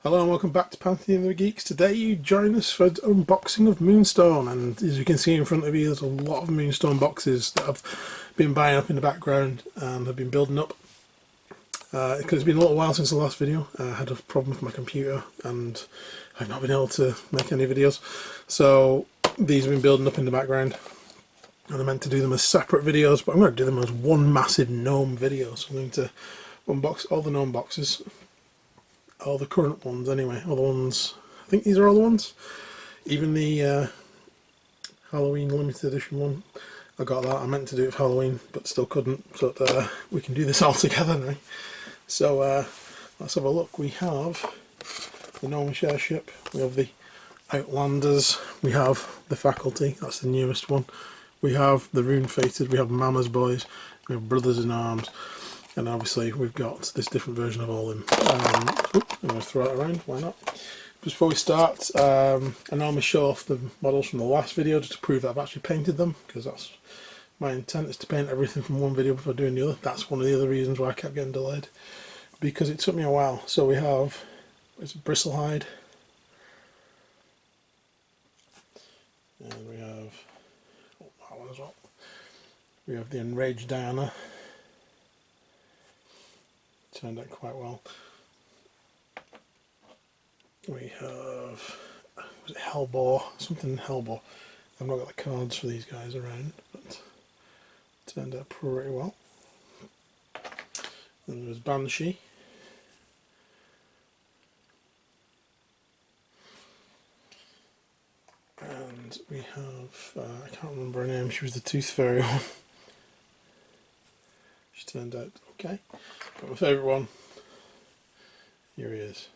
Hello and welcome back to Pantheon of the Geeks. Today you join us for unboxing of Moonstone, and as you can see in front of you there's a lot of Moonstone boxes that I've been buying up in the background and have been building up. Because it's been a little while since the last video. I had a problem with my computer and I've not been able to make any videos. So these have been building up in the background and I meant to do them as separate videos, but I'm going to do them as one massive Gnome video. So I'm going to unbox all the Gnome boxes. All the current ones anyway, all the ones, I think these are all the ones, even the Halloween limited edition one, I got that. I meant to do it for Halloween but still couldn't, so that, we can do this all together now. So let's have a look. We have the Gnome share ship, we have the Outlanders, we have the Faculty, that's the newest one, we have the Rune Fated, we have Mama's Boys, we have Brothers in Arms, and obviously we've got this different version of all of them. I'm going to throw it around, why not? Just before we start, I normally show off the models from the last video just to prove that I've actually painted them, because that's my intent, is to paint everything from one video before doing the other. That's one of the other reasons why I kept getting delayed, because it took me a while. So we have, it's Bristlehide, and we have, that one as well. We have the Enraged Diana. Turned out quite well. We have, was it Hellbore? Something Hellbore. I've not got the cards for these guys around, but turned out pretty well. Then there was Banshee. And we have, I can't remember her name, she was the Tooth Fairy one. She turned out okay. But my favourite one, here he is.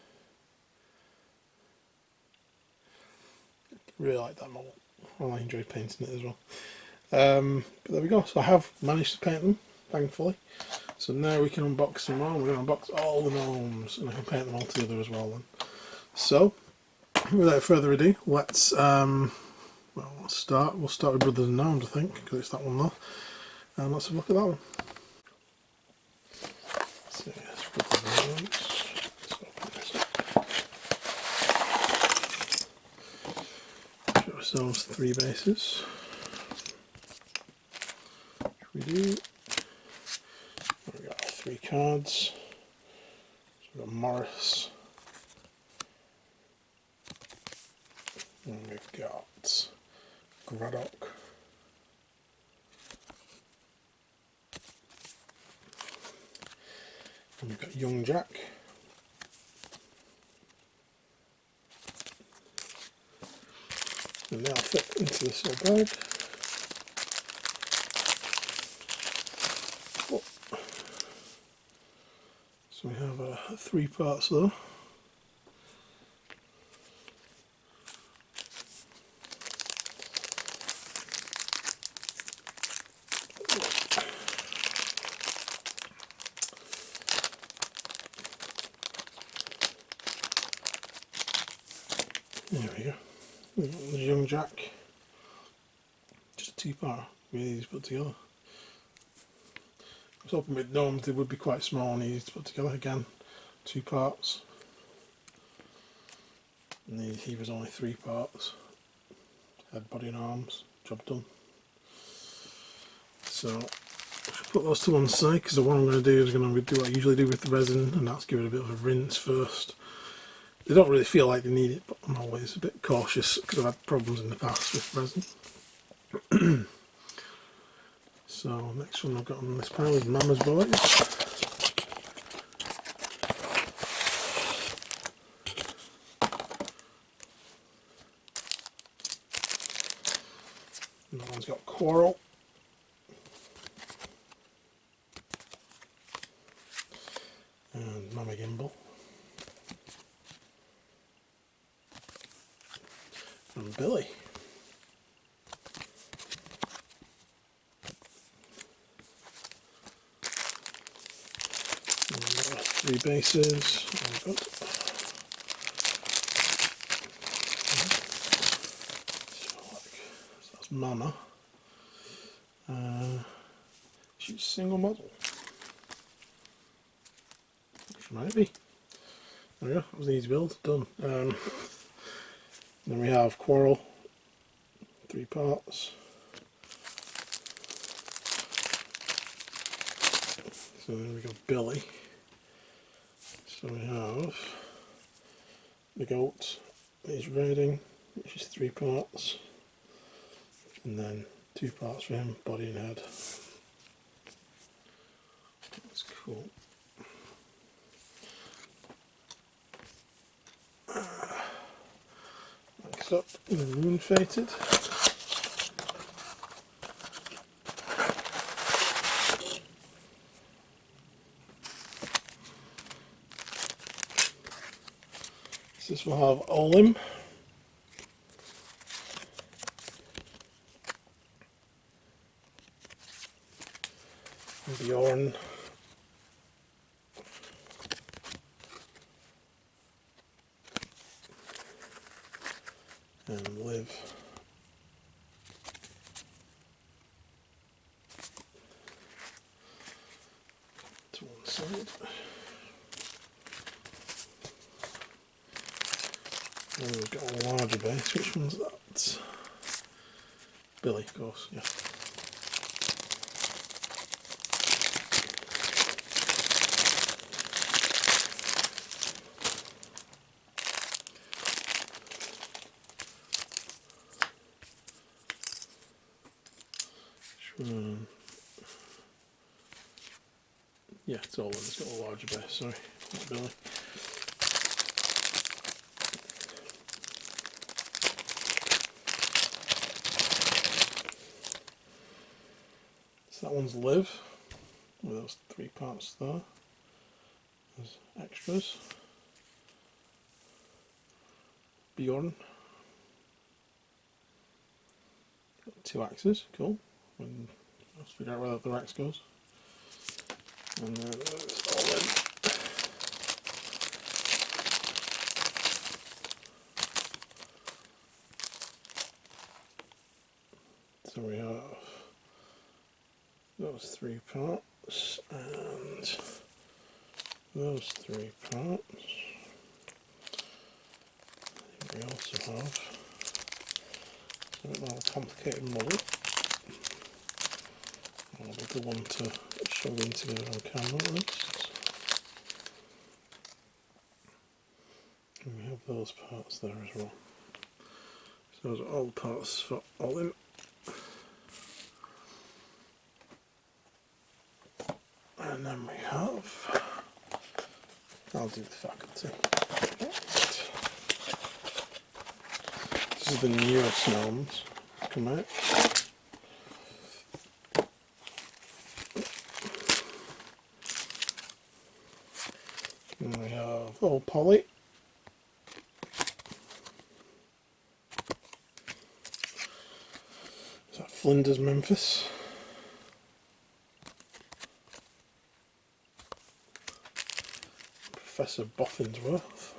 Really like that model. Well, I enjoyed painting it as well. But there we go. So I have managed to paint them, thankfully. So now we can unbox them all. We're going to unbox all the gnomes, and I can paint them all together as well then. So, without further ado, let's let's start. We'll start with Brothers and Gnomes, I think, because it's that one there. And let's have a look at that one. So yes, Brothers and Gnomes. Let's open this up. Show ourselves 3 bases. We do. We've got 3 cards. So we've got Morris. And we've got Graddock. And we've got Young Jack. And they all fit into this little bag. Oh. So we have 3 parts though. There we go. We've got the Young Jack. Just a 2-part, really easy to put together. I was hoping with Gnomes they would be quite small and easy to put together. Again, 2 parts. And he was only 3 parts. Head, body and arms, job done. So I should put those to one side, because the one I'm going to do is going to do what I usually do with the resin, and that's give it a bit of a rinse first. They don't really feel like they need it, but I'm always a bit cautious because I've had problems in the past with resin. So next one I've got on this pile is Mama's Boys. And that one's got Quarrel. And Mama Gimbal. And Billy. And we've got 3 bases. Oh, good. So that's Mama. She's single model. She might be. There we go, that was an easy build, done. Then we have Quarrel, 3 parts. So then we got Billy. So we have the goat, he's raiding, which is 3 parts. And then 2 parts for him, body and head. That's cool. Next up, the Moon Fated. This will have Olim. Bjorn. And Liv. To one side. And we've got a larger base. Which one's that? Billy, of course, yeah. Yeah, it's all in. It's got a larger base, sorry, not Billy. So that one's Liv, with those 3 parts there. There's extras. Bjorn. Got 2 axes, cool. And let's figure out where the axe goes. And then it's all in. So we have those 3 parts and those 3 parts. We also have a bit more complicated model. I'll be the one to show them together on camera at least. And we have those parts there as well. So those are all the parts for Olim. And then we have, I'll do the faculty. This is the newest Gnomes come out. And we have old Polly. Is that Flinders Memphis? Professor Boffinsworth.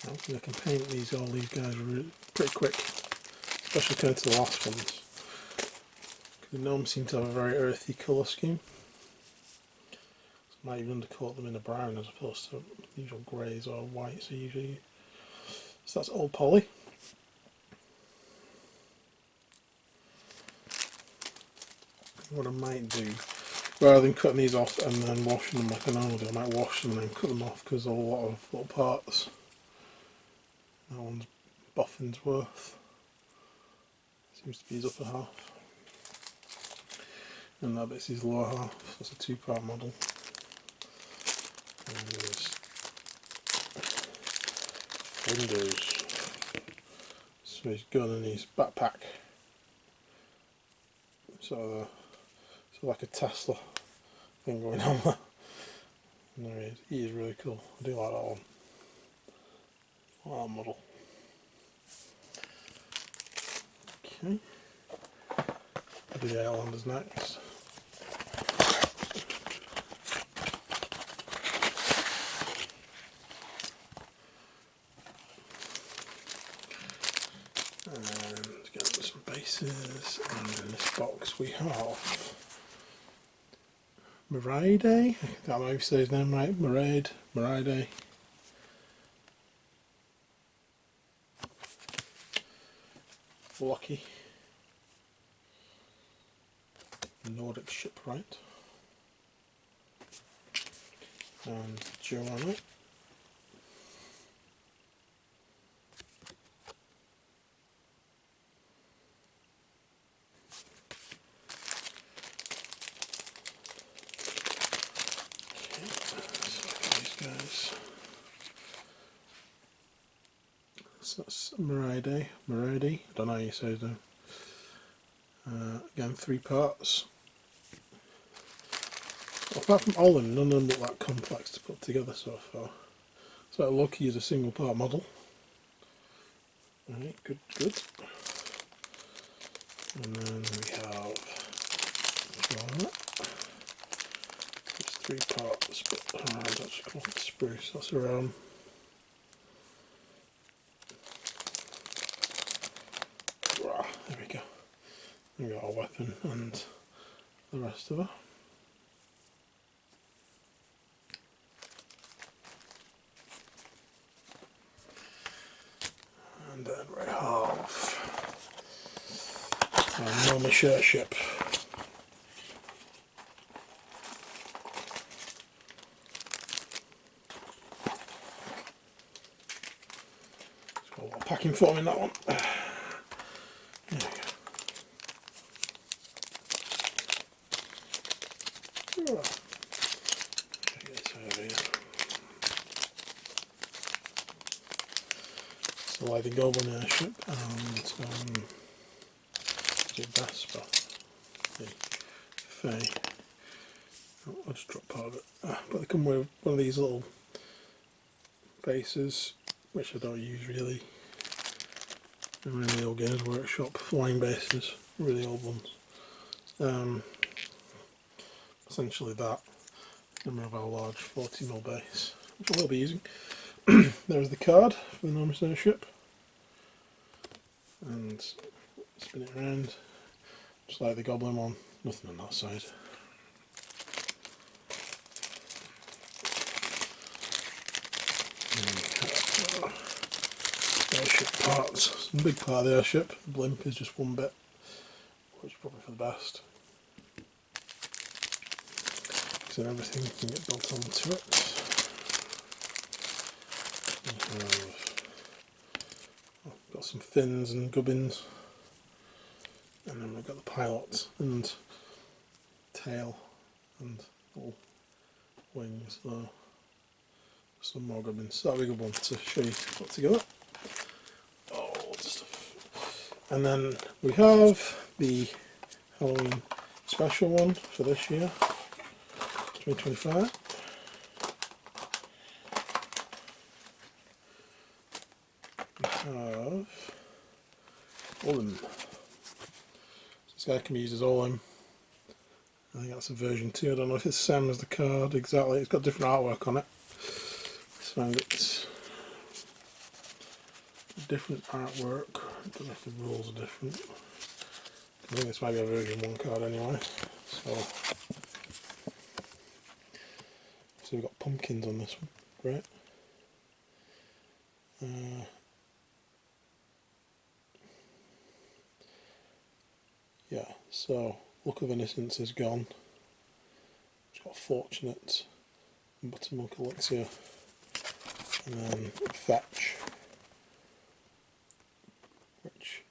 Hopefully I can paint all these guys pretty quick, especially compared to the last ones. The Gnomes seem to have a very earthy colour scheme. So I might even undercoat them in a brown as opposed to the usual greys or whites are usually. So that's old Polly. What I might do, rather than cutting these off and then washing them like I normally do, I might wash them and then cut them off because there's a lot of little parts. That one's Boffinsworth. Seems to be his upper half. And that bit's his lower half. That's a 2-part model. And there's Flinders. So his gun and his backpack. So like a Tesla thing going on there. And there he is. He is really cool. I do like that one. I like that model. Okay. I'll do the Outlanders next. And get some base bases, and in this box we have Maraide. I can't remember if you say his name right. Maraide. Flocky. Nordic shipwright. And Joanna. So that's Maraide. I don't know how you say it now. Again, 3 parts. Apart from all of them, none of them look that complex to put together so far. So Lucky is a single part model. Alright, good. And then we have Joanna. It's 3 parts, but that's actually cloth spruce. That's around. There we go. We got our weapon and the rest of her. And then we have our Gnome ship. Got a lot of packing foam in that one. There we go. So like the Goblin airship and Vespa, the Fae. Oh, I'll just drop part of it. But they come with one of these little bases, which I don't use really. I'm in the old Games Workshop flying bases, really old ones. Essentially that. Then we have our large 40mm base, which I will be using. There's the card for the Moonstone ship, and spin it around, just like the Goblin one, nothing on that side. Airship parts. The big part of the airship, the blimp, is just one bit, which is probably for the best. So everything can get built onto it. I've got some fins and gubbins, and then we've got the pilot and tail and little wings there. Some more gubbins. So that'll be a good one to show you put together. Oh, lots of stuff. And then we have the Halloween special one for this year, 2025. We have Olim. This guy can be used as Olim. I think that's a version 2. I don't know if it's the same as the card exactly. It's got different artwork on it. I found it's different artwork. I don't know if the rules are different. I think this might be a version 1 card anyway. So we've got pumpkins on this one. Great. Yeah, so Look of Innocence is gone. It's got Fortunate and Buttermilk Elixir, and then Fetch, which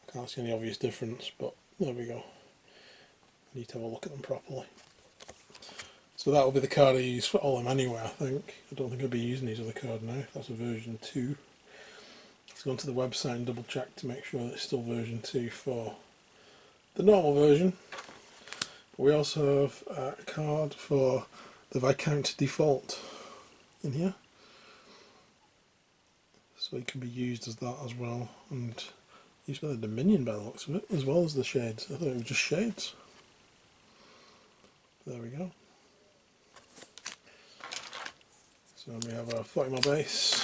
I can't see any obvious difference, but there we go. I need to have a look at them properly. So that will be the card I use for all of them anyway, I think. I don't think I'll be using these other cards now, if that's a version 2. Let's go onto the website and double check to make sure that it's still version 2 for the normal version. But we also have a card for the Viscount default in here. So it can be used as that as well, and used by the Dominion by the looks of it, as well as the shades. I thought it was just shades. There we go. So we have our 40mm base.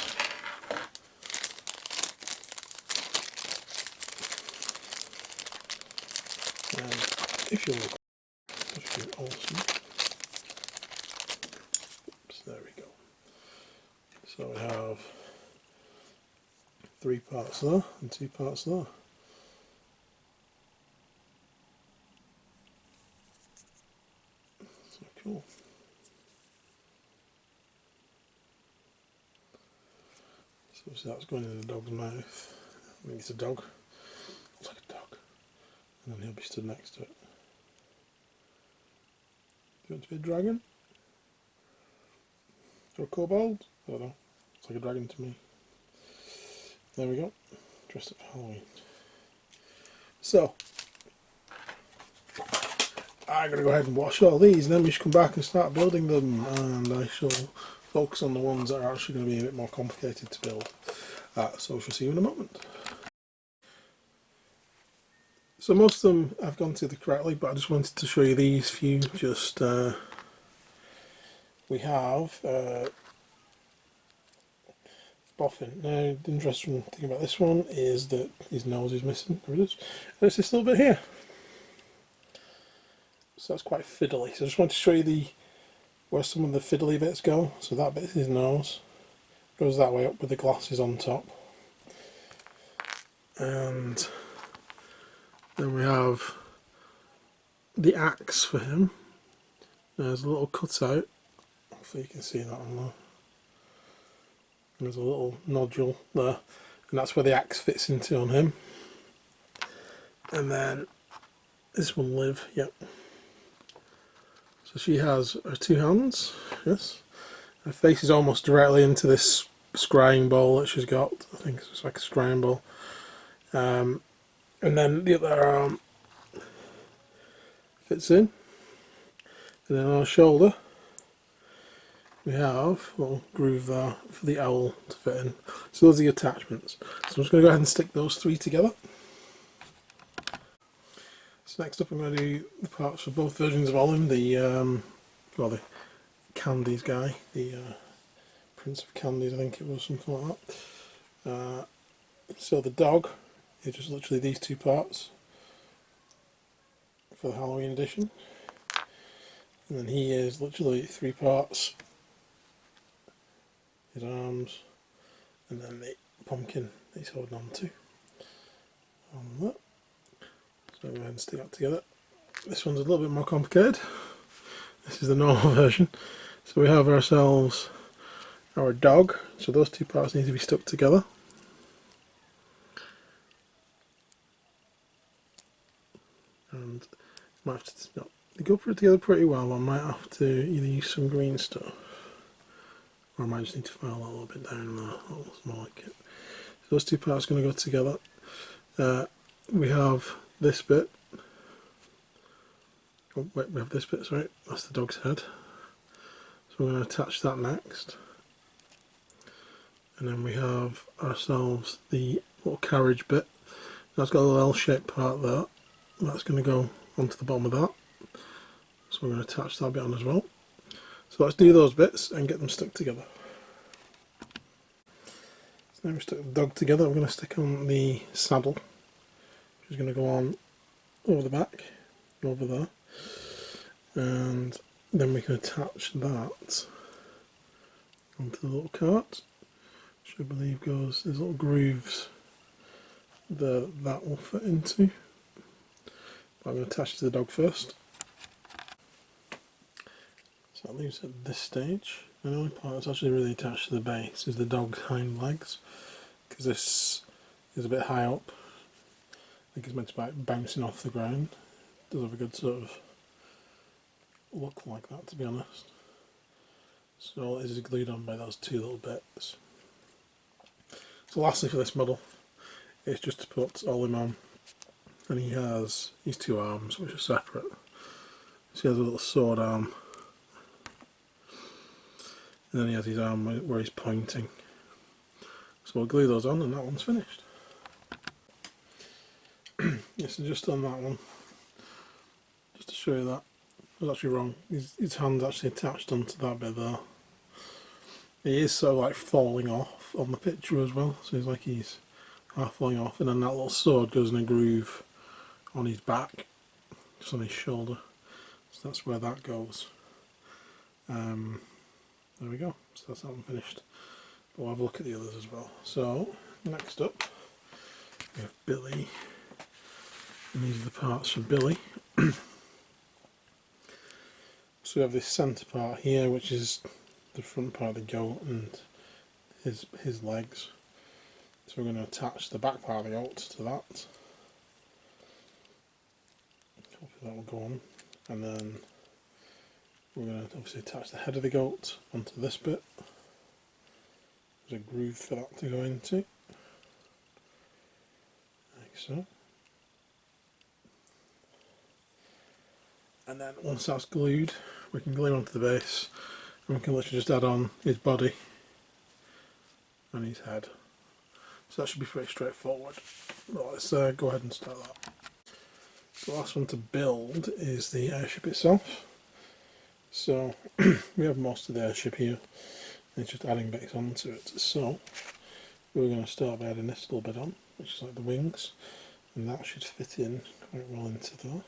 And if you look, that would be awesome. Oops, there we go. So we have 3 parts there and 2 parts there. So cool. So that's going in the dog's mouth. I think it's a dog. Looks like a dog. And then he'll be stood next to it. Do you want it to be a dragon? Or a kobold? I don't know. It's like a dragon to me. There we go. Dressed up for Halloween. So, I'm going to go ahead and wash all these, and then we should come back and start building them, and I shall focus on the ones that are actually going to be a bit more complicated to build. So we shall see you in a moment. So most of them I've gone through correctly, but I just wanted to show you these few. Just we have Boffin. Now the interesting thing about this one is that his nose is missing. There it is. And it's this little bit here. So that's quite fiddly. So I just want to show you where some of the fiddly bits go. So that bit is his nose. Goes that way up with the glasses on top. And then we have the axe for him. There's a little cutout. Hopefully you can see that on there. There's a little nodule there. And that's where the axe fits into on him. And then this one, Liv, yep. So she has her 2 hands, yes. Her face is almost directly into this scrying bowl that she's got. I think it's like a scrying bowl. And then the other arm fits in. And then on her shoulder, we have a little groove there for the owl to fit in. So those are the attachments. So I'm just going to go ahead and stick those 3 together. So next up I'm going to do the parts for both versions of Olim, the Candies guy, the Prince of Candies, I think it was, something like that. So the dog is just literally these 2 parts for the Halloween edition. And then he is literally 3 parts, his arms, and then the pumpkin that he's holding on to. On that. So go ahead and stick that together. This one's a little bit more complicated. This is the normal version. So we have ourselves our dog. So those 2 parts need to be stuck together. And might have to, no, they go together pretty well. I might have to either use some green stuff, or I might just need to file that a little bit down there. That looks more like it. So those 2 parts are going to go together. We have this bit. Oh, wait, we have this bit, sorry, that's the dog's head. So we're going to attach that next. And then we have ourselves the little carriage bit. That's got a little L-shaped part there. That's going to go onto the bottom of that. So we're going to attach that bit on as well. So let's do those bits and get them stuck together. So now we've stuck the dog together, we're going to stick on the saddle, which is going to go on over the back, over there. And then we can attach that onto the little cart, which I believe goes, there's little grooves that will fit into. But I'm going to attach it to the dog first. So that leaves it at this stage. And the only part that's actually really attached to the base is the dog's hind legs, because this is a bit high up. I think it's meant to be bouncing off the ground. It does have a good sort of look like that, to be honest. So all it is glued on by those 2 little bits. So lastly for this model, it's just to put Olim on, and he has his 2 arms which are separate. So he has a little sword arm, and then he has his arm where he's pointing. So we'll glue those on and that one's finished. Yes, so just on that one, just to show you that, I was actually wrong. His hand's actually attached onto that bit there. He is sort of like falling off on the picture as well, so he's like he's half falling off, and then that little sword goes in a groove on his back, just on his shoulder. So that's where that goes. There we go. So that's that one finished. But we'll have a look at the others as well. So next up we have Billy, and these are the parts for Billy. So we have this centre part here, which is the front part of the goat and his legs. So we're going to attach the back part of the goat to that. Hopefully that will go on. And then we're going to obviously attach the head of the goat onto this bit. There's a groove for that to go into, like so. And then once that's glued, we can glue onto the base, and we can literally just add on his body and his head. So that should be pretty straightforward. But let's go ahead and start that. The last one to build is the airship itself. So we have most of the airship here, and it's just adding bits onto it. So we're going to start by adding this little bit on, which is like the wings, and that should fit in quite well into there.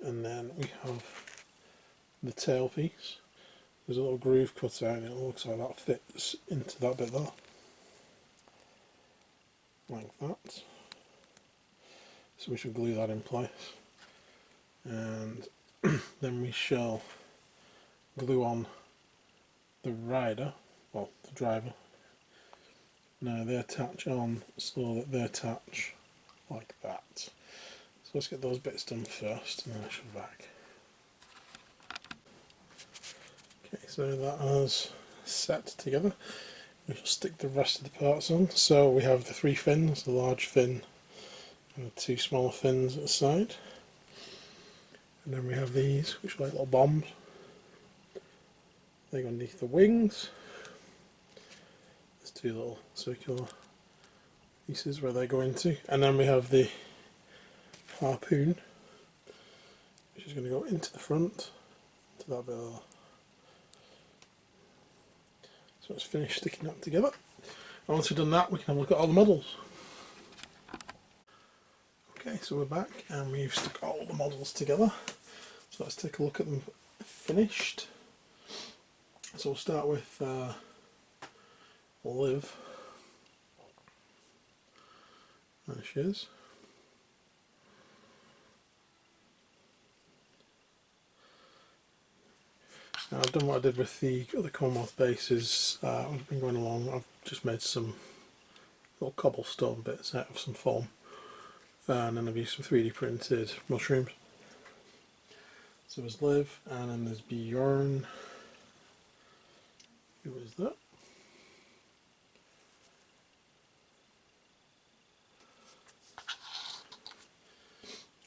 And then we have the tail piece. There's a little groove cut out and it looks like that fits into that bit there. Like that. So we should glue that in place. And then we shall glue on the rider, well, the driver. Now they attach on so that they attach like that. So let's get those bits done first and then I shall be back. Okay, so that has set together. We shall stick the rest of the parts on. So we have the 3 fins, the large fin and the 2 smaller fins at the side. And then we have these, which are like little bombs. They go underneath the wings. There's 2 little circular pieces where they go into. And then we have the harpoon, which is going to go into the front, to that bit there. So let's finish sticking that together. And once we've done that, we can have a look at all the models. Okay, so we're back and we've stuck all the models together. So let's take a look at them finished. So we'll start with Liv. There she is. Now I've done what I did with the other Commonwealth bases. I've been going along, I've just made some little cobblestone bits out of some foam, and then I've used some 3D printed mushrooms. So there's Liv, and then there's Bjorn. Who is that?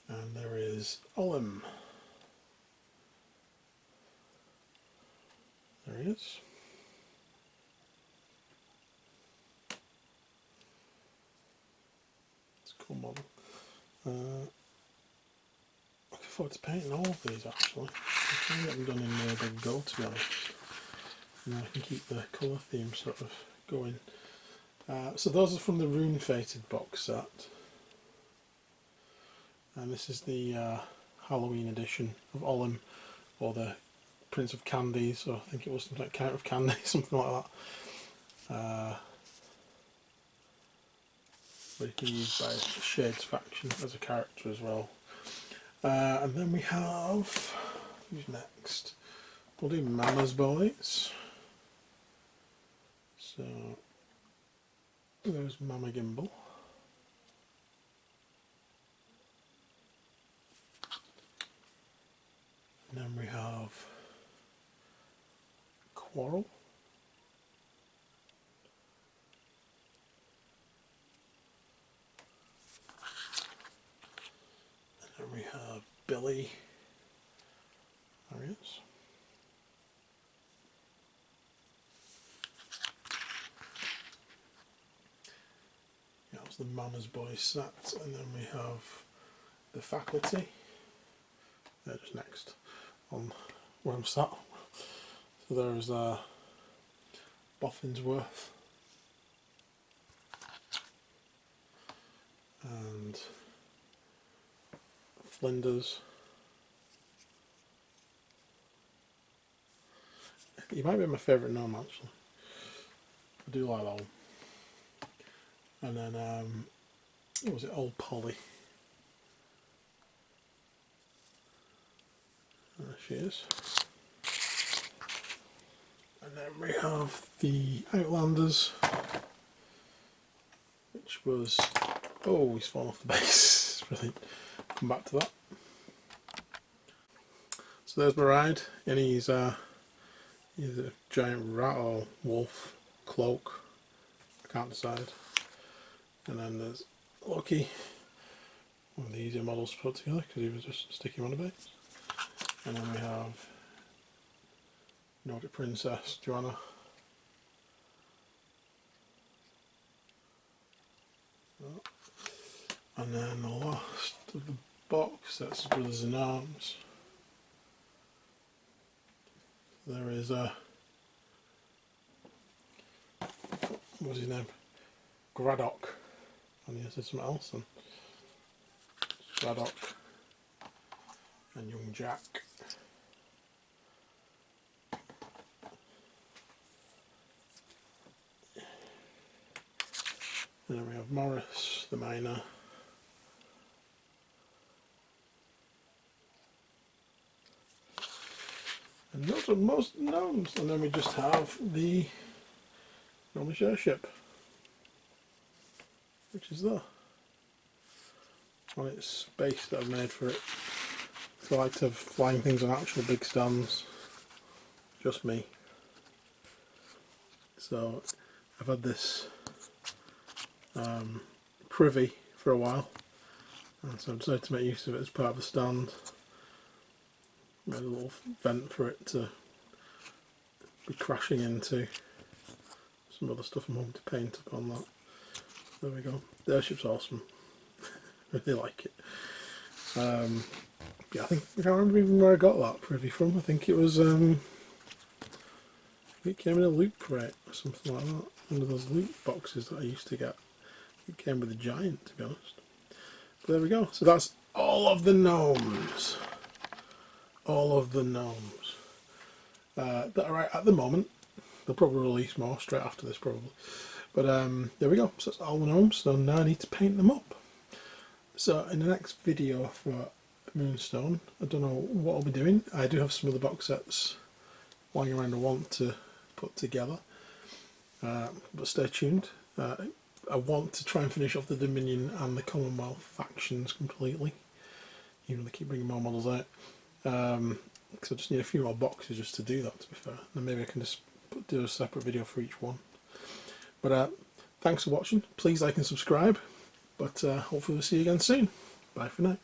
And there is Olim. There he is. It's a cool model. Looking forward to painting all of these actually. I'm trying to get them done in big gold to be honest. And then I can keep the colour theme sort of going. So those are from the Rune Fated box set. And this is the Halloween edition of Olim, or the Prince of Candies, or I think it was something like Count of Candy, something like that. But he can be used by the Shades faction as a character as well. And then we have, who's next? We'll do Mama's Boys. So there's Mama Gimbal. And then we have Quarrel. And then we have Billy. There he is. Yeah, that was the Mama's Boys set. And then we have the Faculty. They're just next on where I'm sat. So there's Boffinsworth and Flinders. He might be my favourite gnome actually. I do like that one. And then, what was it, Old Polly. There she is. And then we have the Outlanders, which was, oh, he's fallen off the base. Brilliant. Come back to that. So there's my ride, and he's a giant rat or wolf cloak. I can't decide. And then there's Lucky, one of the easier models to put together because he was just sticking on a base. And then we have Nordic Princess Joanna. And then the last of the box, that's Brothers in Arms. There is a, what was his name? Graddock. And he said something else then. Graddock and young Jack. And then we have Morris, the miner. And those are most gnomes. And then we just have the Gnome airship, which is there. On its base that I've made for it. So I like to have flying things on actual big stands. Just me. So I've had this privy for a while, and so I decided to make use of it as part of the stand. Made a little vent for it to be crashing into. Some other stuff I'm hoping to paint up on that. There we go. The airship's awesome. Really like it. Yeah, I can't remember even where I got that privy from. I think it was it came in a loot crate or something like that. One of those loot boxes that I used to get. It came with a giant, to be honest. But there we go. So that's all of the gnomes. All of the gnomes that are out at the moment. They'll probably release more straight after this, probably. But there we go. So that's all the gnomes. So now I need to paint them up. So in the next video for Moonstone, I don't know what I'll be doing. I do have some other box sets lying around I want to put together, but stay tuned. I want to try and finish off the Dominion and the Commonwealth factions completely, even though they keep bringing more models out. Because I just need a few more boxes just to do that, to be fair. And maybe I can just do a separate video for each one. But thanks for watching. Please like and subscribe. But hopefully we'll see you again soon. Bye for now.